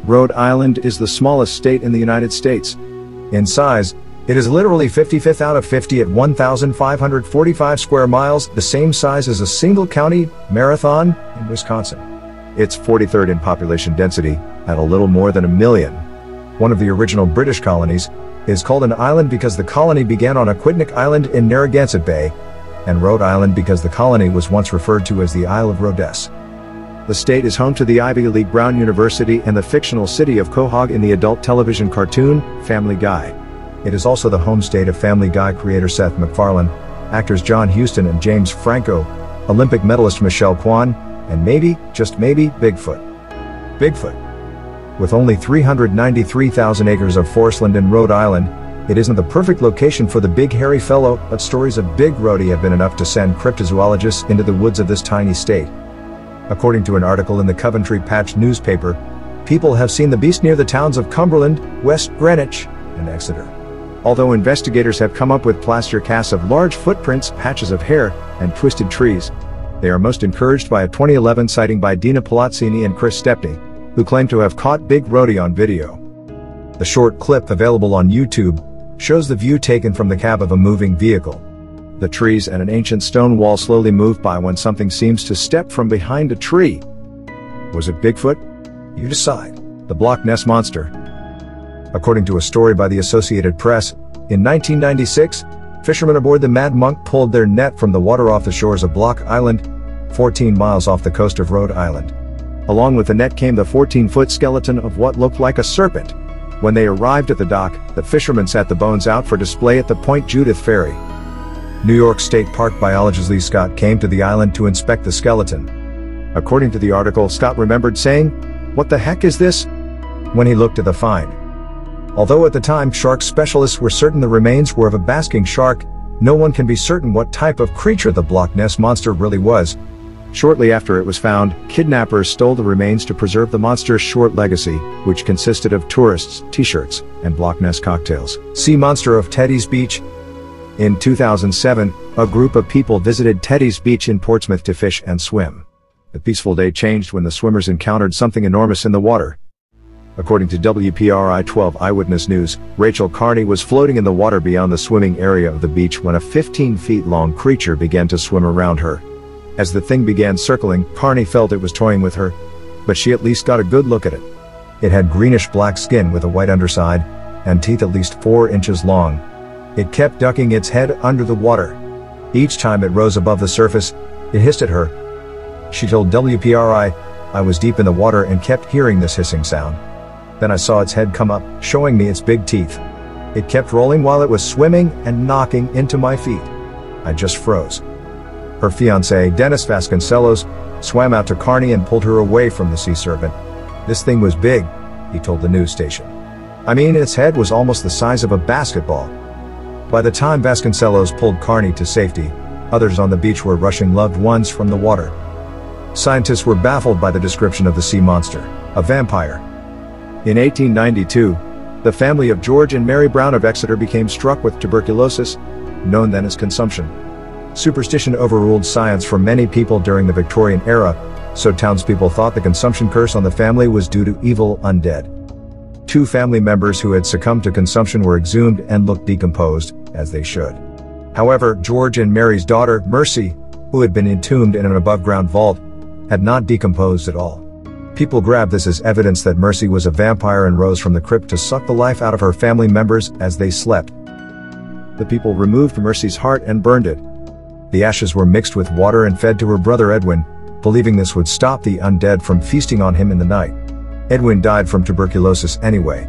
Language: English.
Rhode Island is the smallest state in the United States. In size, it is literally 55th out of 50 at 1,545 square miles, the same size as a single county, Marathon, in Wisconsin. It's 43rd in population density, at a little more than 1 million. One of the original British colonies is called an island because the colony began on Aquidneck Island in Narragansett Bay, and Rhode Island because the colony was once referred to as the Isle of Rhodes. The state is home to the Ivy League Brown University and the fictional city of Quahog in the adult television cartoon, Family Guy. It is also the home state of Family Guy creator Seth MacFarlane, actors John Huston and James Franco, Olympic medalist Michelle Kwan, and maybe, just maybe, Bigfoot. With only 393,000 acres of forestland in Rhode Island, it isn't the perfect location for the big hairy fellow, but stories of Big Rhodey have been enough to send cryptozoologists into the woods of this tiny state. According to an article in the Coventry Patch newspaper, people have seen the beast near the towns of Cumberland, West Greenwich, and Exeter. Although investigators have come up with plaster casts of large footprints, patches of hair, and twisted trees, they are most encouraged by a 2011 sighting by Dina Palazzini and Chris Stepney, who claim to have caught Big Rhodey on video. The short clip available on YouTube shows the view taken from the cab of a moving vehicle. The trees and an ancient stone wall slowly move by when something seems to step from behind a tree. Was it Bigfoot? You decide. The Block Ness Monster. According to a story by the Associated Press, in 1996, fishermen aboard the Mad Monk pulled their net from the water off the shores of Block Island, 14 miles off the coast of Rhode Island. Along with the net came the 14-foot skeleton of what looked like a serpent. When they arrived at the dock, the fishermen set the bones out for display at the Point Judith Ferry. New York State Park biologist Lee Scott came to the island to inspect the skeleton. According to the article, Scott remembered saying, "What the heck is this?" when he looked at the find. Although at the time shark specialists were certain the remains were of a basking shark, no one can be certain what type of creature the Block Ness Monster really was. Shortly after it was found, kidnappers stole the remains to preserve the monster's short legacy, which consisted of tourists, t-shirts, and Block Ness cocktails. Sea monster of Teddy's Beach. In 2007, a group of people visited Teddy's Beach in Portsmouth to fish and swim. The peaceful day changed when the swimmers encountered something enormous in the water. According to WPRI 12 Eyewitness News, Rachel Carney was floating in the water beyond the swimming area of the beach when a 15-feet-long creature began to swim around her. As the thing began circling, Carney felt it was toying with her, but she at least got a good look at it. It had greenish-black skin with a white underside, and teeth at least 4 inches long. It kept ducking its head under the water. Each time it rose above the surface, it hissed at her. She told WPRI, "I was deep in the water and kept hearing this hissing sound. Then I saw its head come up, showing me its big teeth. It kept rolling while it was swimming and knocking into my feet. I just froze." Her fiancé, Dennis Vasconcellos, swam out to Carney and pulled her away from the sea serpent. "This thing was big," he told the news station. "I mean, its head was almost the size of a basketball." By the time Vasconcellos pulled Carney to safety, others on the beach were rushing loved ones from the water. Scientists were baffled by the description of the sea monster, a vampire. In 1892, the family of George and Mary Brown of Exeter became struck with tuberculosis, known then as consumption. Superstition overruled science for many people during the Victorian era, so townspeople thought the consumption curse on the family was due to evil undead. 2 family members who had succumbed to consumption were exhumed and looked decomposed, as they should. However, George and Mary's daughter, Mercy, who had been entombed in an above-ground vault, had not decomposed at all. People grabbed this as evidence that Mercy was a vampire and rose from the crypt to suck the life out of her family members as they slept. The people removed Mercy's heart and burned it. The ashes were mixed with water and fed to her brother Edwin, believing this would stop the undead from feasting on him in the night. Edwin died from tuberculosis anyway.